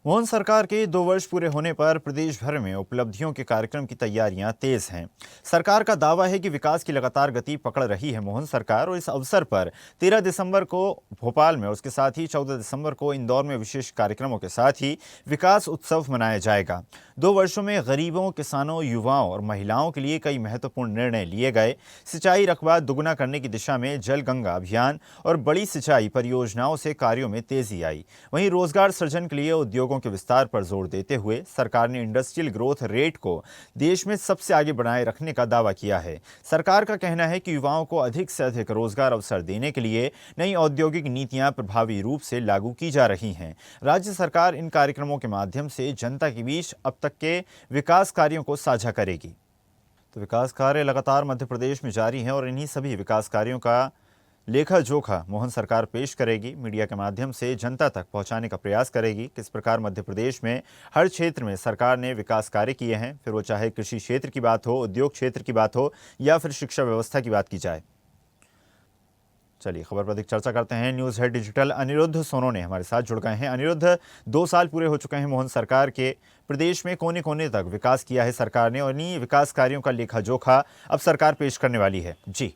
मोहन सरकार के 2 वर्ष पूरे होने पर प्रदेश भर में उपलब्धियों के कार्यक्रम की तैयारियां तेज हैं। सरकार का दावा है कि विकास की लगातार गति पकड़ रही है मोहन सरकार, और इस अवसर पर 13 दिसंबर को भोपाल में, उसके साथ ही 14 दिसंबर को इंदौर में विशेष कार्यक्रमों के साथ ही विकास उत्सव मनाया जाएगा। 2 वर्षों में गरीबों, किसानों, युवाओं और महिलाओं के लिए कई महत्वपूर्ण निर्णय लिए गए। सिंचाई रकबा दुगना करने की दिशा में जल गंगा अभियान और बड़ी सिंचाई परियोजनाओं से कार्यों में तेजी आई। वहीं रोजगार सृजन के लिए उद्योगों के विस्तार पर जोर देते हुए सरकार ने इंडस्ट्रियल ग्रोथ रेट को देश में सबसे आगे बनाए रखने का दावा किया है। सरकार का कहना है कि युवाओं को अधिक से अधिक रोजगार अवसर देने के लिए नई औद्योगिक नीतियां प्रभावी रूप से लागू की जा रही हैं। राज्य सरकार इन कार्यक्रमों के माध्यम से जनता के बीच अब तक के विकास कार्यों को साझा करेगी। तो विकास कार्य लगातार मध्य प्रदेश में जारी हैं और इन्हीं सभी विकास कार्यों का लेखा जोखा मोहन सरकार पेश करेगी, मीडिया के माध्यम से जनता तक पहुंचाने का प्रयास करेगी। किस प्रकार मध्य प्रदेश में हर क्षेत्र में सरकार ने विकास कार्य किए हैं, फिर वो चाहे कृषि क्षेत्र की बात हो, उद्योग क्षेत्र की बात हो या फिर शिक्षा व्यवस्था की बात की जाए। चलिए खबर पर अधिक चर्चा करते हैं। News head digital Anirudh Sonone हमारे साथ जुड़ गए हैं। अनिरुद्ध, 2 साल पूरे हो चुके हैं मोहन सरकार के। प्रदेश में कोने कोने तक विकास किया है सरकार ने और इन्हीं विकास कार्यों का लेखा जोखा अब सरकार पेश करने वाली है। जी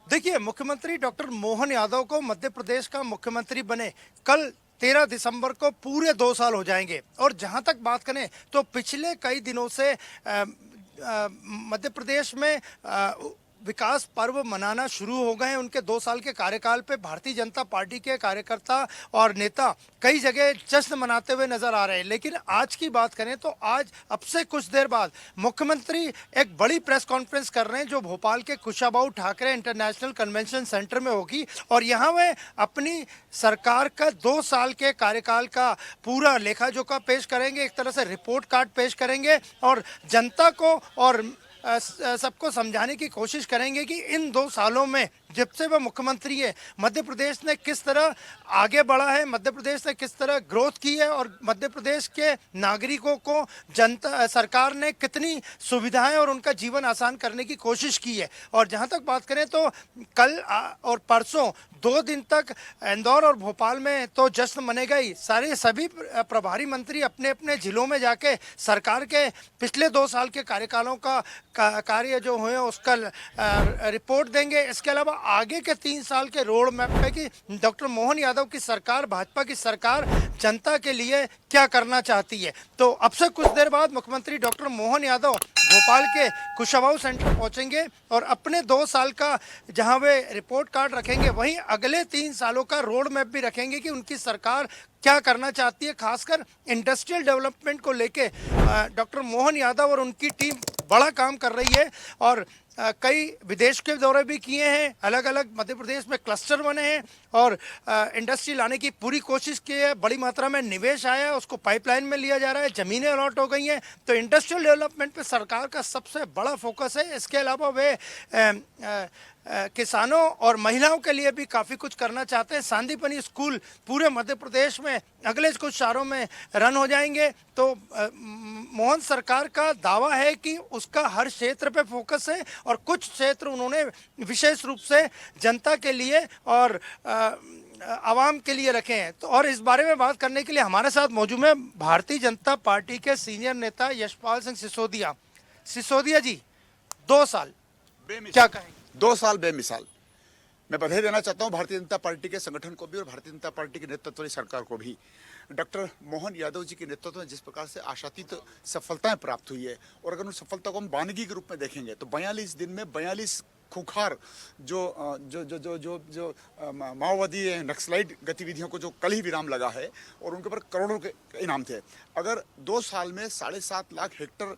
देखिए, मुख्यमंत्री डॉक्टर मोहन यादव को मध्य प्रदेश का मुख्यमंत्री बने कल 13 दिसंबर को पूरे 2 साल हो जाएंगे। और जहां तक बात करें तो पिछले कई दिनों से मध्य प्रदेश में विकास पर्व मनाना शुरू हो गए हैं। उनके 2 साल के कार्यकाल पे भारतीय जनता पार्टी के कार्यकर्ता और नेता कई जगह जश्न मनाते हुए नजर आ रहे हैं। लेकिन आज की बात करें तो आज अब से कुछ देर बाद मुख्यमंत्री एक बड़ी प्रेस कॉन्फ्रेंस कर रहे हैं जो भोपाल के Kushabhau Thackeray international convention centre में होगी। और यहाँ वे अपनी सरकार का 2 साल के कार्यकाल का पूरा लेखा जोखा पेश करेंगे, एक तरह से रिपोर्ट कार्ड पेश करेंगे और जनता को और सबको समझाने की कोशिश करेंगे कि इन 2 सालों में जब से वह मुख्यमंत्री है मध्य प्रदेश ने किस तरह आगे बढ़ा है, मध्य प्रदेश ने किस तरह ग्रोथ की है और मध्य प्रदेश के नागरिकों को जनता सरकार ने कितनी सुविधाएं और उनका जीवन आसान करने की कोशिश की है। और जहां तक बात करें तो कल और परसों 2 दिन तक इंदौर और भोपाल में तो जश्न मनेगा ही। सभी प्रभारी मंत्री अपने अपने जिलों में जाके सरकार के पिछले 2 साल के कार्यकालों का कार्य जो हुए उसका रिपोर्ट देंगे। इसके अलावा आगे के 3 साल के रोड मैप पे कि डॉक्टर मोहन यादव की सरकार, भाजपा की सरकार जनता के लिए क्या करना चाहती है। तो अब से कुछ देर बाद मुख्यमंत्री डॉक्टर मोहन यादव भोपाल के कुशाभाऊ सेंटर पहुंचेंगे और अपने 2 साल का जहां वे रिपोर्ट कार्ड रखेंगे वहीं अगले 3 सालों का रोड मैप भी रखेंगे कि उनकी सरकार क्या करना चाहती है। खासकर इंडस्ट्रियल डेवलपमेंट को लेके डॉक्टर मोहन यादव और उनकी टीम बड़ा काम कर रही है और कई विदेश के दौरे भी किए हैं। अलग अलग मध्य प्रदेश में क्लस्टर बने हैं और इंडस्ट्री लाने की पूरी कोशिश की है। बड़ी मात्रा में निवेश आया है, उसको पाइपलाइन में लिया जा रहा है, जमीनें अलॉट हो गई हैं। तो इंडस्ट्रियल डेवलपमेंट पे सरकार का सबसे बड़ा फोकस है। इसके अलावा वे किसानों और महिलाओं के लिए भी काफ़ी कुछ करना चाहते हैं। सांदीपनी स्कूल पूरे मध्य प्रदेश में अगले कुछ शहरों में रन हो जाएंगे। तो मोहन सरकार का दावा है कि उसका हर क्षेत्र पे फोकस है और कुछ क्षेत्र उन्होंने विशेष रूप से जनता के लिए और आवाम के लिए रखे हैं। तो और इस बारे में बात करने के लिए हमारे साथ मौजूद है भारतीय जनता पार्टी के सीनियर नेता यशपाल सिंह सिसोदिया। सिसोदिया जी, 2 साल क्या कहेंगे? 2 साल बेमिसाल। मैं बधाई देना चाहता हूं भारतीय जनता पार्टी के संगठन को भी और भारतीय जनता पार्टी के नेतृत्व वाली सरकार को भी। डॉक्टर मोहन यादव जी के नेतृत्व में जिस प्रकार से आशातीत सफलताएं प्राप्त हुई है और अगर उन सफलता को हम वानगी के रूप में देखेंगे तो 42 दिन में 42 खूंखार जो जो जो जो जो जो माओवादी नक्सलाइट गतिविधियों को जो कल ही विराम लगा है और उनके ऊपर करोड़ों के इनाम थे। अगर 2 साल में 7.5 लाख हेक्टर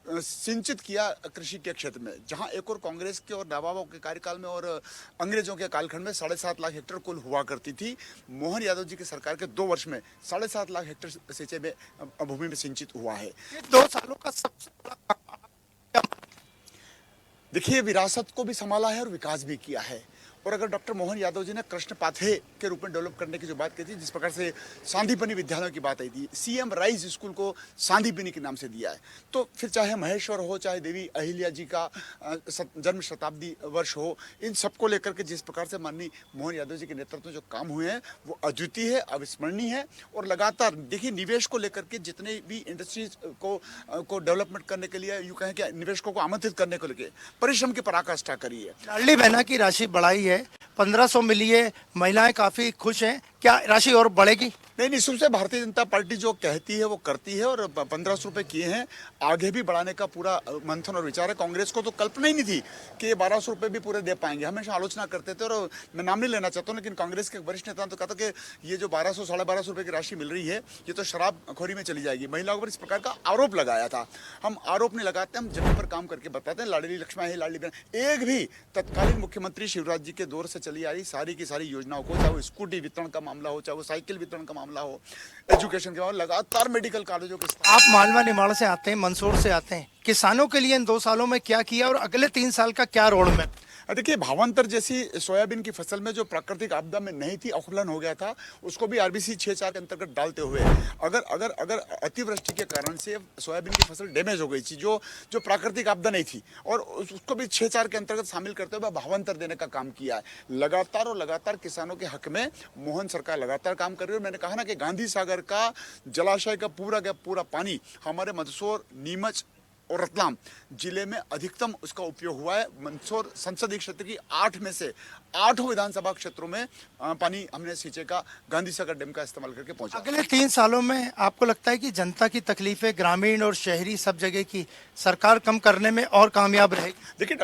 सिंचित किया कृषि के क्षेत्र में, जहां एक और कांग्रेस के और नवाबों के कार्यकाल में और अंग्रेजों के कालखंड में 7.5 लाख हेक्टर कुल हुआ करती थी, मोहन यादव जी की सरकार के 2 वर्ष में 7.5 लाख हेक्टर सिंचाई में भूमि में सिंचित हुआ है। ये 2 सालों का सबसे बड़ा देखिए, विरासत को भी संभाला है और विकास भी किया है और अगर डॉक्टर मोहन यादव जी ने कृष्ण पाथे के रूप में डेवलप करने की जो बात की थी, जिस प्रकार से सांदीपनी विद्यालयों की बात आई थी, सीएम राइज स्कूल को सांदीपनी के नाम से दिया है, तो फिर चाहे महेश्वर हो, चाहे देवी अहिल्या जी का जन्म शताब्दी वर्ष हो, इन सबको लेकर के जिस प्रकार से माननीय मोहन यादव जी के नेतृत्व में जो काम हुए हैं वो अद्वितीय है, अविस्मरणीय है। और लगातार देखिए निवेश को लेकर के जितने भी इंडस्ट्रीज को डेवलपमेंट करने के लिए, यूँ कहें कि निवेशकों को आमंत्रित करने को लेकर परिश्रम की पराकाष्ठा करी है। लाडली बहना की राशि बढ़ाई है, 1500 मिली है, महिलाएं काफी खुश हैं, क्या राशि और बढ़ेगी? नहीं, सबसे भारतीय जनता पार्टी जो कहती है वो करती है, और 1500 रुपए किए हैं, आगे भी बढ़ाने का पूरा मंथन और विचार है। कांग्रेस को तो कल्पना ही नहीं थी कि ये 1200 रुपए भी पूरे दे पाएंगे, हमेशा आलोचना करते थे, और मैं नाम नहीं लेना चाहता हूँ, लेकिन कांग्रेस के वरिष्ठ नेता ने तो कहा था कि ये जो 1200 साढ़े 1200 रुपए की राशि मिल रही है ये तो शराबखोरी में चली जाएगी। महिलाओं पर इस प्रकार का आरोप लगाया था। हम आरोप नहीं लगाते, हम जमीन पर काम करके बताते हैं। लाडली लक्ष्मी है, लाडली बहन, एक भी तत्कालीन मुख्यमंत्री शिवराज जी के दौर से चली आ रही सारी की सारी योजनाओं को, चाहे वो स्कूटी वितरण का मामला हो, चाहे वो साइकिल वितरण का मामला हो, एजुकेशन के मामले, लगातार मेडिकल कॉलेजों के। आप मालवा निमाड़ से आते हैं, मंदसौर से आते हैं, किसानों के लिए इन 2 सालों में क्या किया और अगले 3 साल का क्या रोड मैप? देखिए, भावांतर जैसी सोयाबीन की फसल में जो प्राकृतिक आपदा में नहीं थी, अकुलन हो गया था, उसको भी आरबीसी 6-4 के अंतर्गत डालते हुए अगर अतिवृष्टि के कारण से सोयाबीन की फसल डैमेज हो गई थी, जो प्राकृतिक आपदा नहीं थी, और उसको भी 6-4 के अंतर्गत शामिल करते हुए भावांतर देने का काम किया है। लगातार किसानों के हक में मोहन सरकार लगातार काम कर रही है। मैंने कहा ना कि गांधी सागर का जलाशय का पूरा पानी हमारे मंदसौर, नीमच और रतलाम जिले में अधिकतम उसका उपयोग हुआ है। मंदसौर संसदीय क्षेत्र की 8 में से 8 विधानसभा क्षेत्रों में पानी हमने सिंचाई का गांधी सागर डैम का इस्तेमाल करके पहुंचा। अगले 3 सालों में आपको लगता है कि जनता की तकलीफें ग्रामीण और शहरी सब जगह की सरकार कम करने में और कामयाब रहेगी? देखिए,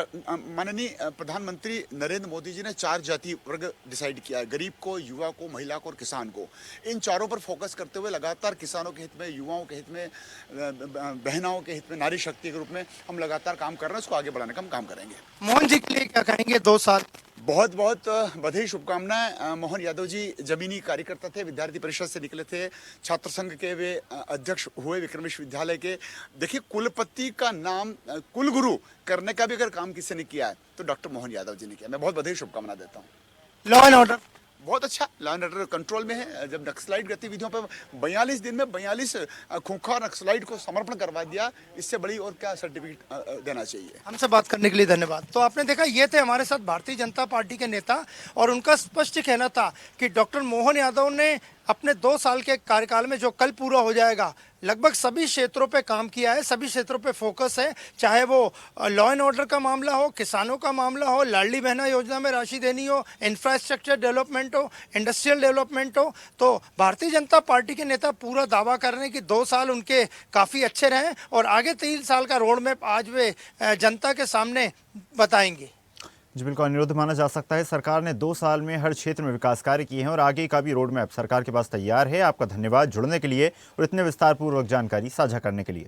माननीय प्रधानमंत्री नरेंद्र मोदी जी ने 4 जाति वर्ग डिसाइड किया है, गरीब को, युवा को, महिला को और किसान को। इन चारों पर फोकस करते हुए लगातार किसानों के हित में, युवाओं के हित में, बहनाओं के हित में, नारी शक्ति के रूप में हम लगातार काम कर रहे हैं। इसको आगे बढ़ाने का हम काम करेंगे। मोहन जी के लिए क्या कहेंगे? 2 साल बहुत बहुत बधाई, शुभकामनाएं। मोहन यादव जी जमीनी कार्यकर्ता थे, विद्यार्थी परिषद से निकले थे, छात्र संघ के वे अध्यक्ष हुए विक्रम विश्वविद्यालय के। देखिए, कुलपति का नाम कुलगुरु करने का भी अगर काम किसी ने किया है तो डॉक्टर मोहन यादव जी ने किया। मैं बहुत बधाई, शुभकामना देता हूँ। लॉ एंड ऑर्डर बहुत अच्छा, लॉ एंड ऑर्डर कंट्रोल में है। जब नक्सलाइट गतिविधियों पर 42 दिन में 42 खूंखार नक्सलाइट को समर्पण करवा दिया, इससे बड़ी और क्या सर्टिफिकेट देना चाहिए। हमसे बात करने के लिए धन्यवाद। तो आपने देखा, ये थे हमारे साथ भारतीय जनता पार्टी के नेता, और उनका स्पष्ट कहना था कि डॉक्टर मोहन यादव ने अपने 2 साल के कार्यकाल में, जो कल पूरा हो जाएगा, लगभग सभी क्षेत्रों पे काम किया है, सभी क्षेत्रों पे फोकस है, चाहे वो लॉ एंड ऑर्डर का मामला हो, किसानों का मामला हो, लाडली बहना योजना में राशि देनी हो, इंफ्रास्ट्रक्चर डेवलपमेंट हो, इंडस्ट्रियल डेवलपमेंट हो। तो भारतीय जनता पार्टी के नेता पूरा दावा कर रहे हैं कि 2 साल उनके काफ़ी अच्छे रहे, और आगे 3 साल का रोड मैप आज वे जनता के सामने बताएंगे। जी बिल्कुल, अनुरोध माना जा सकता है। सरकार ने 2 साल में हर क्षेत्र में विकास कार्य किए हैं और आगे का भी रोड मैप सरकार के पास तैयार है। आपका धन्यवाद जुड़ने के लिए और इतने विस्तारपूर्वक जानकारी साझा करने के लिए।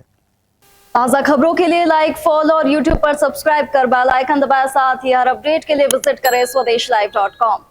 ताज़ा खबरों के लिए लाइक, फॉलो और यूट्यूब पर सब्सक्राइब कर बेल आइकन दबाएं। साथ ही हर अपडेट के लिए विजिट करें स्वदेशलाइव.com।